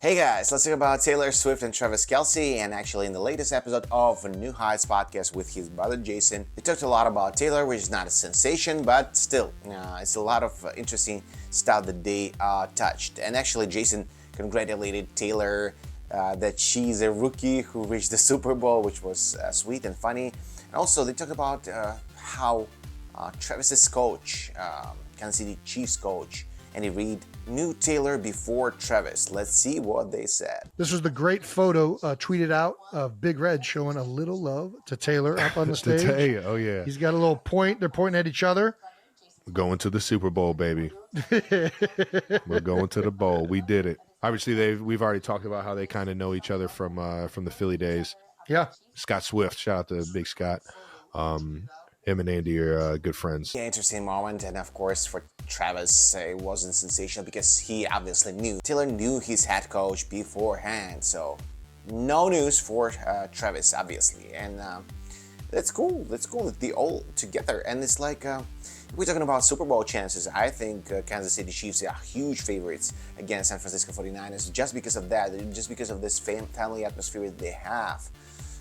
Hey guys, let's talk about Taylor Swift and Travis Kelce. And actually, in the latest episode of New Heights podcast with his brother Jason, we talked a lot about Taylor, which is not a sensation, but still, it's a lot of interesting stuff that they touched. And actually, Jason congratulated Taylor that she's a rookie who reached the Super Bowl, which was sweet and funny. And also, they talked about how Travis's coach, Kansas City Chiefs coach, Andy Reid, knew Taylor before Travis. Let's see what they said. This was the great photo tweeted out of Big Red showing a little love to Taylor up on the stage. Oh, yeah. He's got a little point. They're pointing at each other. We're going to the Super Bowl, baby. We're going to the bowl. We did it. Obviously, we've already talked about how they kind of know each other from the Philly days. Yeah. Scott Swift, shout out to Big Scott. Him and Andy are good friends. Yeah, interesting moment. And of course, for Travis, it wasn't sensational because he obviously knew. Taylor knew his head coach beforehand. So no news for Travis, obviously. And that's cool. That's cool that they all together. And it's like, we're talking about Super Bowl chances. I think Kansas City Chiefs are huge favorites against San Francisco 49ers just because of that, just because of this family atmosphere that they have.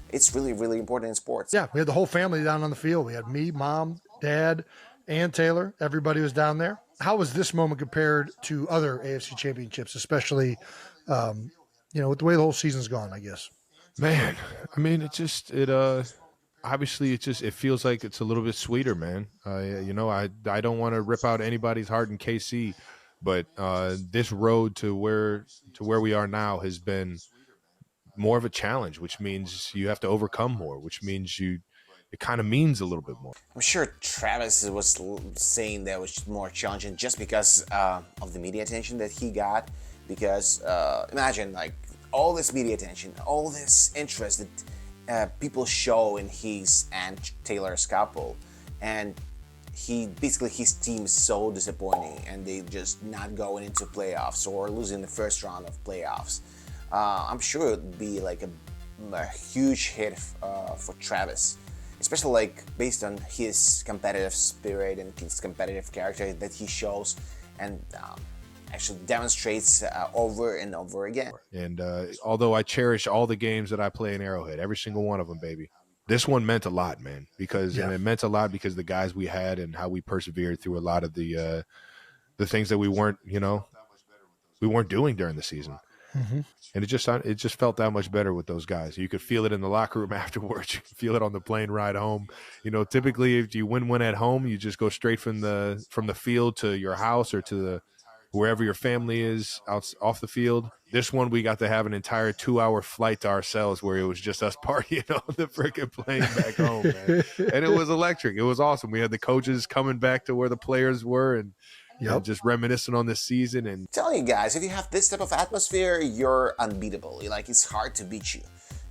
It's really, really important in sports. Yeah, we had the whole family down on the field. We had me, Mom, Dad, and Taylor. Everybody was down there. How was this moment compared to other AFC championships, especially, with the way the whole season's gone, I guess? Man, I mean, obviously it feels like it's a little bit sweeter, man. I don't want to rip out anybody's heart in KC, but this road to where we are now has been more of a challenge, which means you have to overcome more, which means it kind of means a little bit more. I'm sure Travis was saying that was more challenging just because of the media attention that he got. Because imagine like all this media attention, all this interest that people show in his and Taylor's couple, and his team is so disappointing, and they just not going into playoffs or losing the first round of playoffs. I'm sure it would be like a huge hit for Travis, especially like based on his competitive spirit and his competitive character that he shows and actually demonstrates over and over again. And although I cherish all the games that I play in Arrowhead, every single one of them, baby, this one meant a lot, man, and it meant a lot because the guys we had and how we persevered through a lot of the things that we weren't doing during the season. Mm-hmm. And it just felt that much better with those guys. You could feel it in the locker room afterwards. You could feel it on the plane ride home. Typically if you win one at home, you just go straight from the field to your house or to wherever your family is off the field. This one, we got to have an entire 2-hour flight to ourselves where it was just us partying on the freaking plane back home, man. And it was electric. It was awesome. We had the coaches coming back to where the players were and just reminiscing on this season. And I'm telling you guys, if you have this type of atmosphere, you're unbeatable. Like, it's hard to beat you.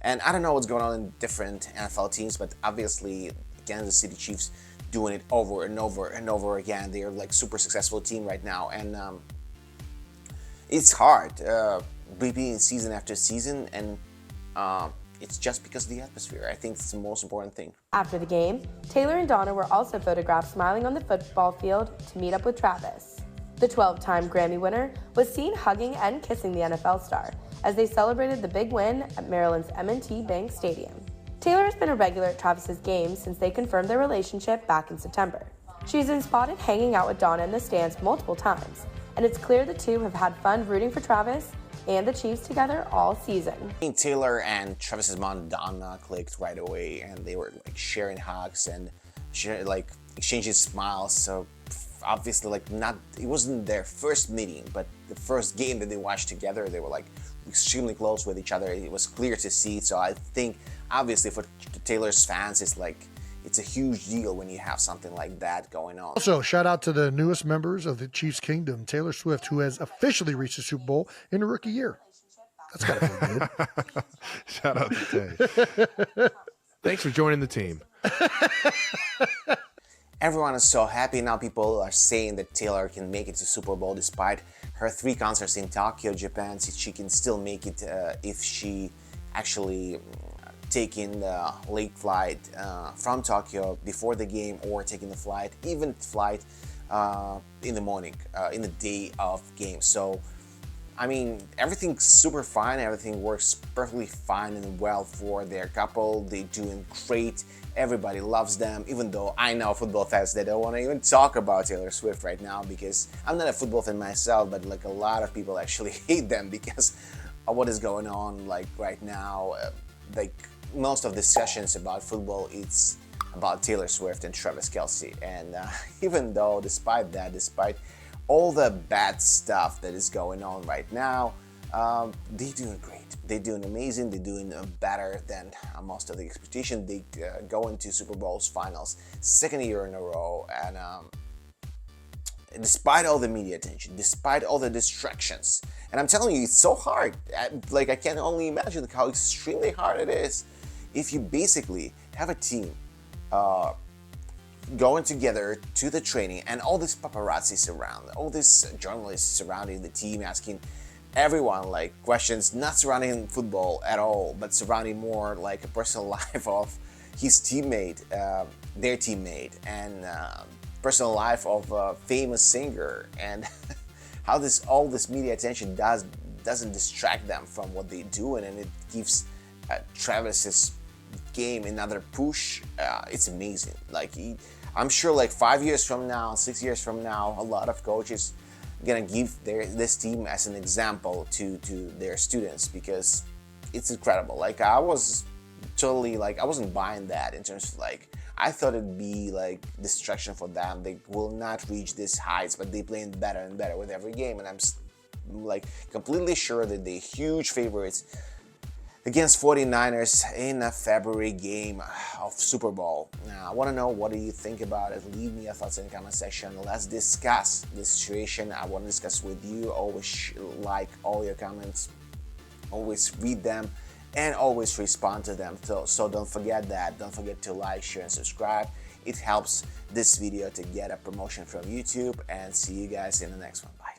And I don't know what's going on in different NFL teams, but obviously Kansas City Chiefs doing it over and over and over again. They're like super successful team right now, and it's hard repeating season after season, and it's just because of the atmosphere. I think it's the most important thing. After the game, Taylor and Donna were also photographed smiling on the football field to meet up with Travis. The 12-time Grammy winner was seen hugging and kissing the NFL star as they celebrated the big win at Maryland's M&T Bank Stadium. Taylor has been a regular at Travis's games since they confirmed their relationship back in September. She's been spotted hanging out with Donna in the stands multiple times, and it's clear the two have had fun rooting for Travis and the Chiefs together all season. Taylor and Travis's mom Donna clicked right away, and they were like sharing hugs and exchanging smiles. So obviously, it wasn't their first meeting, but the first game that they watched together, they were like extremely close with each other. It was clear to see. So I think obviously for Taylor's fans, it's a huge deal when you have something like that going on. Also, shout out to the newest members of the Chiefs Kingdom, Taylor Swift, who has officially reached the Super Bowl in her rookie year. That's got to feel good. Shout out to Tay. Thanks for joining the team. Everyone is so happy now. People are saying that Taylor can make it to Super Bowl despite her 3 concerts in Tokyo, Japan. She can still make it if she actually taking the late flight from Tokyo before the game, or taking the flight in the morning, in the day of game. So I mean, everything's super fine. Everything works perfectly fine and well for their couple. They're doing great. Everybody loves them, even though I know football fans that don't want to even talk about Taylor Swift right now, because I'm not a football fan myself, but like a lot of people actually hate them because of what is going on like right now. Like most of discussions about football, it's about Taylor Swift and Travis Kelce. And even though, despite all the bad stuff that is going on right now, they're doing great. They're doing amazing. They're doing better than most of the expectation. They go into Super Bowl's finals, second year in a row, and despite all the media attention, despite all the distractions, and I'm telling you, it's so hard. Like, I can only imagine how extremely hard it is if you basically have a team going together to the training, and all this paparazzi around, all these journalists surrounding the team, asking everyone like questions not surrounding football at all, but surrounding more like a personal life of his teammate, their teammate, and personal life of a famous singer, and how all this media attention doesn't distract them from what they're doing, and it gives Travis's game another push. It's amazing. Like, I'm sure like 5 years from now, 6 years from now, a lot of coaches gonna give this team as an example to their students, because it's incredible. Like, I was totally like, I wasn't buying that in terms of like, I thought it'd be like distraction for them. They will not reach these heights, but they playing better and better with every game, and I'm like completely sure that they're huge favorites against 49ers in a February game of Super Bowl. Now, I want to know, what do you think about it? Leave me your thoughts in the comment section. Let's discuss this situation. I want to discuss with you. Always like all your comments. Always read them and always respond to them. So don't forget that. Don't forget to like, share, and subscribe. It helps this video to get a promotion from YouTube. And see you guys in the next one. Bye.